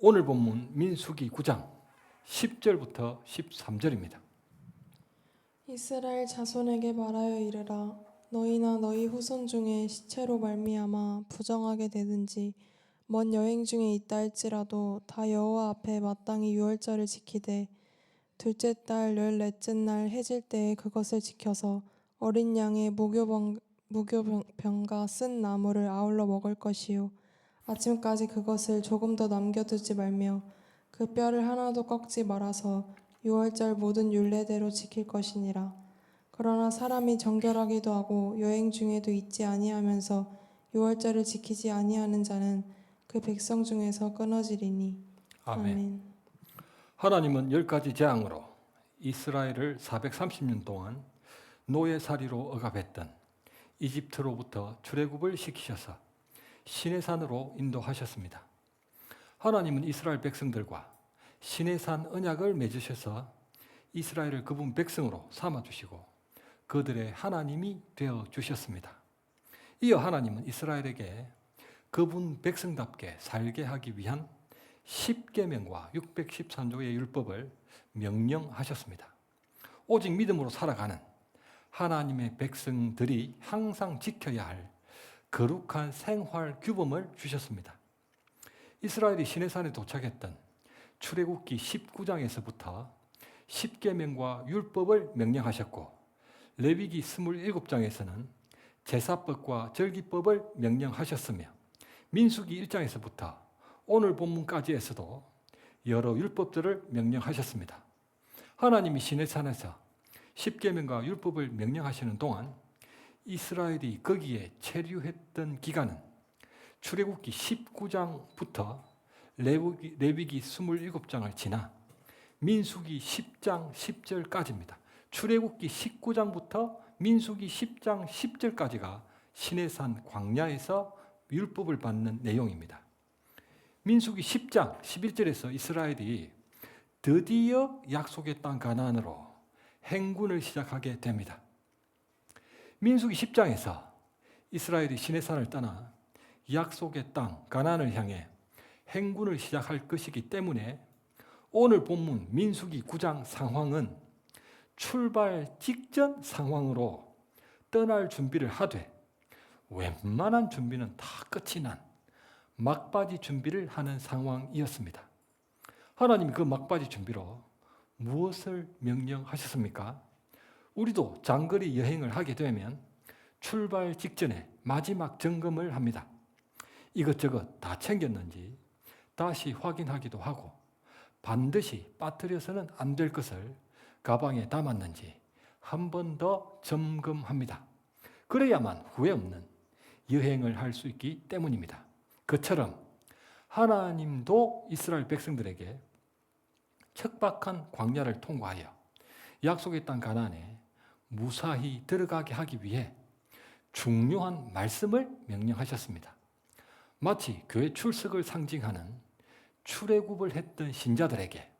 오늘 본문 민수기 9장 10절부터 13절입니다. 이스라엘 자손에게 말하여 이르라. 너희나 너희 후손 중에 시체로 말미암아 부정하게 되든지 먼 여행 중에 있다 할지라도 다 여호와 앞에 마땅히 유월절을 지키되 둘째 달 14째 날 해질 때에 그것을 지켜서 어린 양의 무교병과 쓴 나물을 아울러 먹을 것이요 아침까지 그것을 조금 더 남겨두지 말며 그 뼈를 하나도 꺾지 말아서 유월절 모든 율례대로 지킬 것이니라. 그러나 사람이 정결하기도 하고 여행 중에도 있지 아니하면서 유월절을 지키지 아니하는 자는 그 백성 중에서 끊어지리니. 아멘. 아멘. 하나님은 10가지 재앙으로 이스라엘을 430년 동안 노예살이로 억압했던 이집트로부터 출애굽을 시키셔서 시내산으로 인도하셨습니다. 하나님은 이스라엘 백성들과 시내산 언약을 맺으셔서 이스라엘을 그분 백성으로 삼아주시고 그들의 하나님이 되어주셨습니다. 이어 하나님은 이스라엘에게 그분 백성답게 살게 하기 위한 10계명과 613조의 율법을 명령하셨습니다. 오직 믿음으로 살아가는 하나님의 백성들이 항상 지켜야 할 거룩한 생활 규범을 주셨습니다. 이스라엘이 시내산에 도착했던 출애굽기 19장에서부터 10계명과 율법을 명령하셨고 레위기 27장에서는 제사법과 절기법을 명령하셨으며 민수기 1장에서부터 오늘 본문까지에서도 여러 율법들을 명령하셨습니다. 하나님이 시내산에서 10계명과 율법을 명령하시는 동안 이스라엘이 거기에 체류했던 기간은 출애굽기 19장부터 레위기 27장을 지나 민수기 10장 10절까지입니다. 출애굽기 19장부터 민수기 10장 10절까지가 시내산 광야에서 율법을 받는 내용입니다. 민수기 10장 11절에서 이스라엘이 드디어 약속의 땅 가나안으로 행군을 시작하게 됩니다. 민수기 10장에서 이스라엘이 시내산을 떠나 약속의 땅 가나안을 향해 행군을 시작할 것이기 때문에 오늘 본문 민수기 9장 상황은 출발 직전 상황으로 떠날 준비를 하되 웬만한 준비는 다 끝이 난 막바지 준비를 하는 상황이었습니다. 하나님이 그 막바지 준비로 무엇을 명령하셨습니까? 우리도 장거리 여행을 하게 되면 출발 직전에 마지막 점검을 합니다. 이것저것 다 챙겼는지 다시 확인하기도 하고 반드시 빠뜨려서는 안 될 것을 가방에 담았는지 한 번 더 점검합니다. 그래야만 후회 없는 여행을 할 수 있기 때문입니다. 그처럼 하나님도 이스라엘 백성들에게 척박한 광야를 통과하여 약속의 땅 가나안에 무사히 들어가게 하기 위해 중요한 말씀을 명령하셨습니다. 마치 교회 출석을 상징하는 출애굽을 했던 신자들에게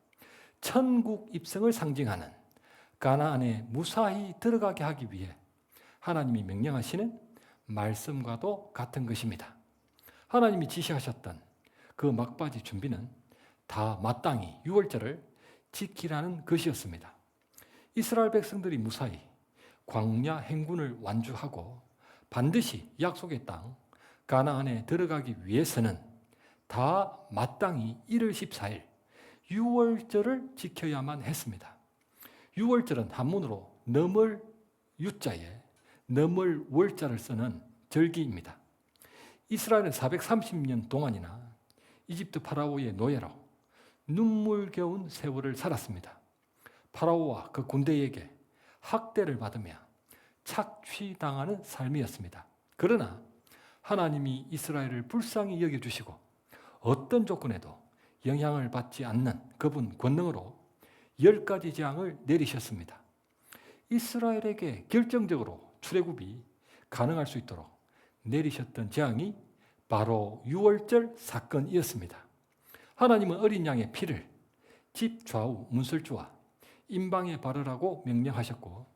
천국 입성을 상징하는 가나안에 무사히 들어가게 하기 위해 하나님이 명령하시는 말씀과도 같은 것입니다. 하나님이 지시하셨던 그 막바지 준비는 다 마땅히 유월절을 지키라는 것이었습니다. 이스라엘 백성들이 무사히 광야 행군을 완주하고 반드시 약속의 땅 가나안에 들어가기 위해서는 다 마땅히 1월 14일 유월절을 지켜야만 했습니다. 유월절은 한문으로 넘을 유자에 넘을 월자를 쓰는 절기입니다. 이스라엘은 430년 동안이나 이집트 파라오의 노예로 눈물겨운 세월을 살았습니다. 파라오와 그 군대에게 학대를 받으며 착취당하는 삶이었습니다. 그러나 하나님이 이스라엘을 불쌍히 여겨주시고 어떤 조건에도 영향을 받지 않는 그분 권능으로 10가지 재앙을 내리셨습니다. 이스라엘에게 결정적으로 출애굽이 가능할 수 있도록 내리셨던 재앙이 바로 유월절 사건이었습니다. 하나님은 어린 양의 피를 집 좌우 문설주와 임방에 바르라고 명령하셨고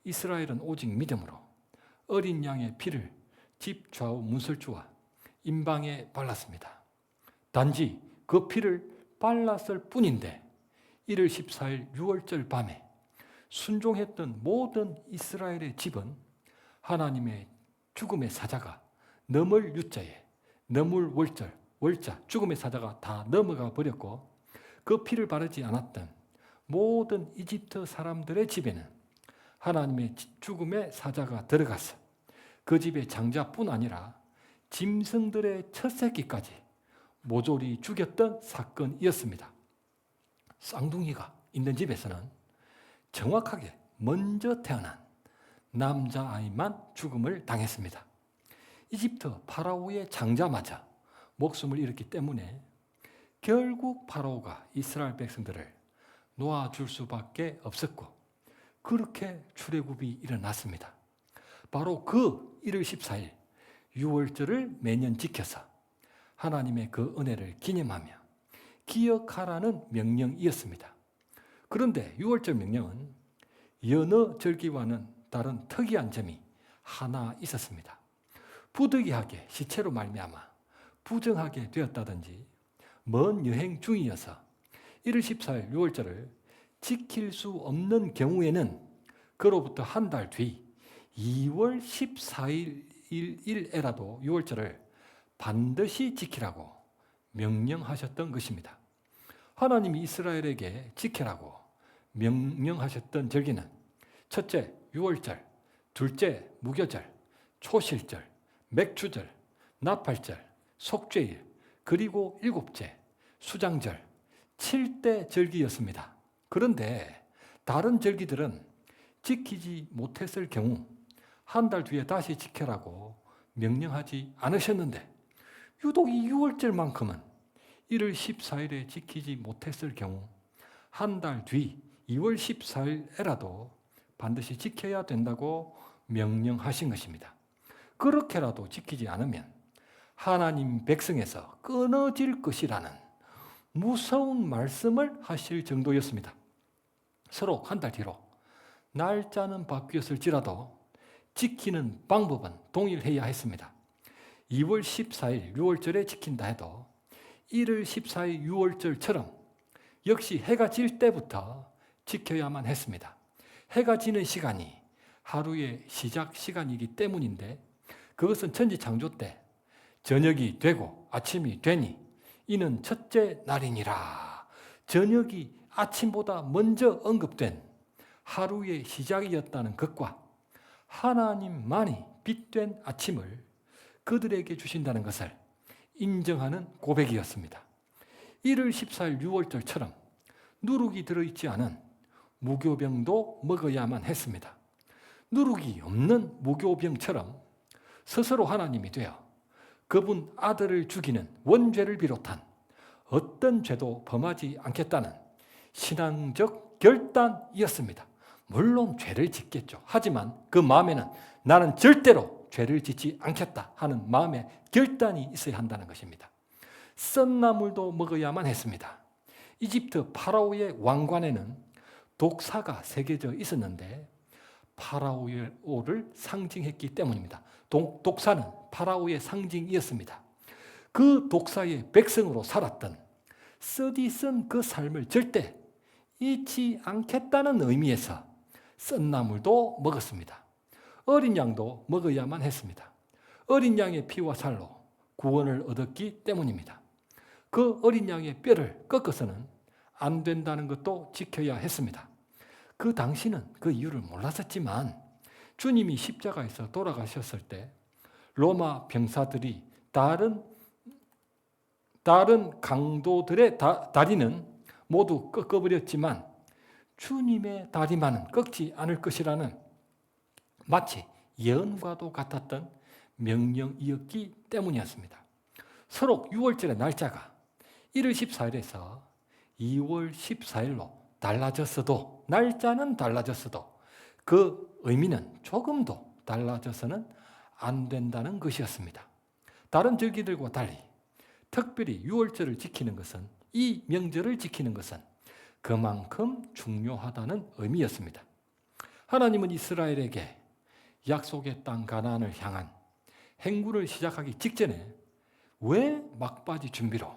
이스라엘은 오직 믿음으로 어린 양의 피를 집 좌우 문설주와 임방에 발랐습니다. 단지 그 피를 발랐을 뿐인데 1월 14일 6월절 밤에 순종했던 모든 이스라엘의 집은 하나님의 죽음의 사자가 넘을 유자에 넘을 월자 죽음의 사자가 다 넘어가 버렸고 그 피를 바르지 않았던 모든 이집트 사람들의 집에는 하나님의 죽음의 사자가 들어가서 그 집의 장자뿐 아니라 짐승들의 첫 새끼까지 모조리 죽였던 사건이었습니다. 쌍둥이가 있는 집에서는 정확하게 먼저 태어난 남자아이만 죽음을 당했습니다. 이집트 파라오의 장자마저 목숨을 잃었기 때문에 결국 파라오가 이스라엘 백성들을 놓아줄 수밖에 없었고 그렇게 출애굽이 일어났습니다. 바로 그 1월 14일 6월절을 매년 지켜서 하나님의 그 은혜를 기념하며 기억하라는 명령이었습니다. 그런데 6월절 명령은 여느 절기와는 다른 특이한 점이 하나 있었습니다. 부득이하게 시체로 말미암아 부정하게 되었다든지 먼 여행 중이어서 1월 14일 6월절을 지킬 수 없는 경우에는 그로부터 한 달 뒤 2월 14일에라도 6월절을 반드시 지키라고 명령하셨던 것입니다. 하나님이 이스라엘에게 지키라고 명령하셨던 절기는 첫째 6월절, 둘째 무교절, 초실절, 맥주절, 나팔절, 속죄일, 그리고 일곱째 수장절, 7대 절기였습니다. 그런데 다른 절기들은 지키지 못했을 경우 한 달 뒤에 다시 지켜라고 명령하지 않으셨는데 유독 이 6월절만큼은 1월 14일에 지키지 못했을 경우 한 달 뒤 2월 14일에라도 반드시 지켜야 된다고 명령하신 것입니다. 그렇게라도 지키지 않으면 하나님 백성에서 끊어질 것이라는 무서운 말씀을 하실 정도였습니다. 서로 한 달 뒤로 날짜는 바뀌었을지라도 지키는 방법은 동일해야 했습니다. 2월 14일 6월절에 지킨다 해도 1월 14일 6월절처럼 역시 해가 질 때부터 지켜야만 했습니다. 해가 지는 시간이 하루의 시작 시간이기 때문인데 그것은 천지창조 때 저녁이 되고 아침이 되니 이는 첫째 날이니라. 저녁이 아침보다 먼저 언급된 하루의 시작이었다는 것과 하나님만이 빛된 아침을 그들에게 주신다는 것을 인정하는 고백이었습니다. 1월 14일 6월절처럼 누룩이 들어있지 않은 무교병도 먹어야만 했습니다. 누룩이 없는 무교병처럼 스스로 하나님이 되어 그분 아들을 죽이는 원죄를 비롯한 어떤 죄도 범하지 않겠다는 신앙적 결단이었습니다. 물론 죄를 짓겠죠. 하지만 그 마음에는 나는 절대로 죄를 짓지 않겠다 하는 마음의 결단이 있어야 한다는 것입니다. 썬나물도 먹어야만 했습니다. 이집트 파라오의 왕관에는 독사가 새겨져 있었는데 파라오를 상징했기 때문입니다. 독사는 파라오의 상징이었습니다. 그 독사의 백성으로 살았던 쓰디쓴 그 삶을 절대 잊지 않겠다는 의미에서 썬나물도 먹었습니다. 어린 양도 먹어야만 했습니다. 어린 양의 피와 살로 구원을 얻었기 때문입니다. 그 어린 양의 뼈를 꺾어서는 안 된다는 것도 지켜야 했습니다. 그 당시는 그 이유를 몰랐었지만 주님이 십자가에서 돌아가셨을 때 로마 병사들이 다른 강도들의 다리는 모두 꺾어버렸지만 주님의 다리만은 꺾지 않을 것이라는 마치 예언과도 같았던 명령이었기 때문이었습니다. 서로 6월절의 날짜가 1월 14일에서 2월 14일로 달라졌어도 날짜는 달라졌어도 그 의미는 조금도 달라져서는 안 된다는 것이었습니다. 다른 절기들과 달리 특별히 6월절을 지키는 것은 이 명절을 지키는 것은 그만큼 중요하다는 의미였습니다. 하나님은 이스라엘에게 약속의 땅 가나안을 향한 행군을 시작하기 직전에 왜 막바지 준비로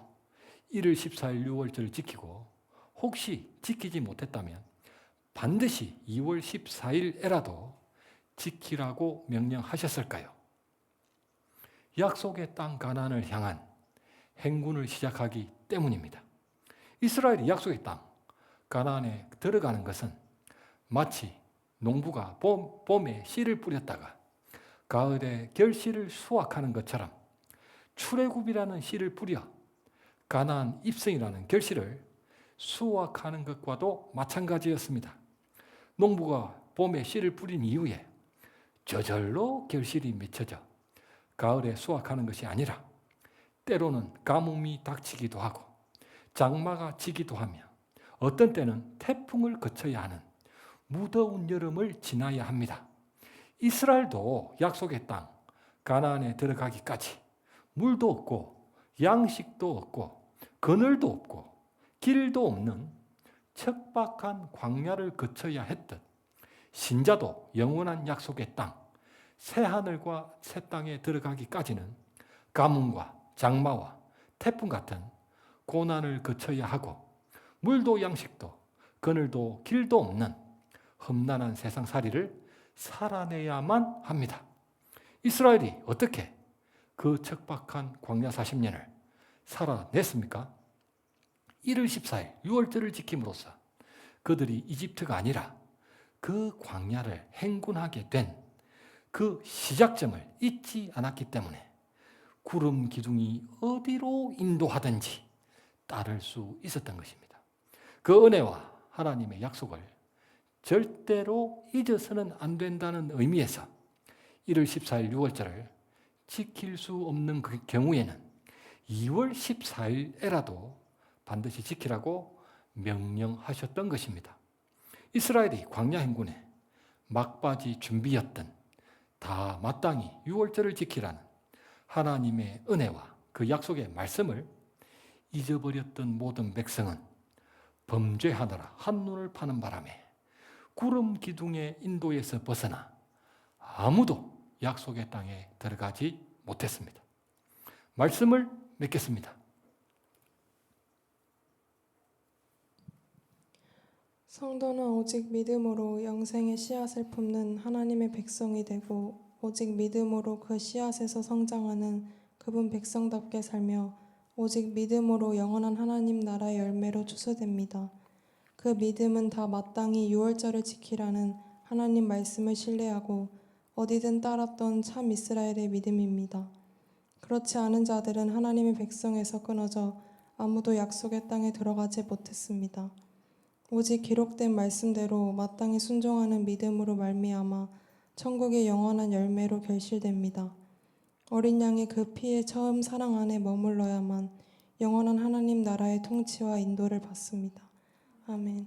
1월 14일 유월절을 지키고 혹시 지키지 못했다면 반드시 2월 14일에라도 지키라고 명령하셨을까요? 약속의 땅 가나안을 향한 행군을 시작하기 때문입니다. 이스라엘이 약속의 땅 가나안에 들어가는 것은 마치 농부가 봄에 씨를 뿌렸다가 가을에 결실을 수확하는 것처럼 출애굽이라는 씨를 뿌려 가나안 입성이라는 결실을 수확하는 것과도 마찬가지였습니다. 농부가 봄에 씨를 뿌린 이후에 저절로 결실이 맺혀져 가을에 수확하는 것이 아니라 때로는 가뭄이 닥치기도 하고 장마가 지기도 하며 어떤 때는 태풍을 거쳐야 하는 무더운 여름을 지나야 합니다. 이스라엘도 약속의 땅 가나안에 들어가기까지 물도 없고 양식도 없고 그늘도 없고 길도 없는 척박한 광야를 거쳐야 했듯 신자도 영원한 약속의 땅 새하늘과 새 땅에 들어가기까지는 가뭄과 장마와 태풍 같은 고난을 거쳐야 하고 물도 양식도 그늘도 길도 없는 험난한 세상살이를 살아내야만 합니다. 이스라엘이 어떻게 그 척박한 광야 40년을 살아냈습니까? 1월 14일 유월절을 지킴으로써 그들이 이집트가 아니라 그 광야를 행군하게 된 그 시작점을 잊지 않았기 때문에 구름 기둥이 어디로 인도하든지 따를 수 있었던 것입니다. 그 은혜와 하나님의 약속을 절대로 잊어서는 안 된다는 의미에서 1월 14일 유월절을 지킬 수 없는 그 경우에는 2월 14일에라도 반드시 지키라고 명령하셨던 것입니다. 이스라엘이 광야 행군에 막바지 준비였던 다 마땅히 유월절을 지키라는 하나님의 은혜와 그 약속의 말씀을 잊어버렸던 모든 백성은 범죄하느라 한눈을 파는 바람에 구름 기둥의 인도에서 벗어나 아무도 약속의 땅에 들어가지 못했습니다. 말씀을 맺겠습니다. 성도는 오직 믿음으로 영생의 씨앗을 품는 하나님의 백성이 되고 오직 믿음으로 그 씨앗에서 성장하는 그분 백성답게 살며 오직 믿음으로 영원한 하나님 나라의 열매로 추수됩니다. 그 믿음은 다 마땅히 유월절을 지키라는 하나님 말씀을 신뢰하고 어디든 따랐던 참 이스라엘의 믿음입니다. 그렇지 않은 자들은 하나님의 백성에서 끊어져 아무도 약속의 땅에 들어가지 못했습니다. 오직 기록된 말씀대로 마땅히 순종하는 믿음으로 말미암아 천국의 영원한 열매로 결실됩니다. 어린 양의 그 피의 처음 사랑 안에 머물러야만 영원한 하나님 나라의 통치와 인도를 받습니다. 아멘.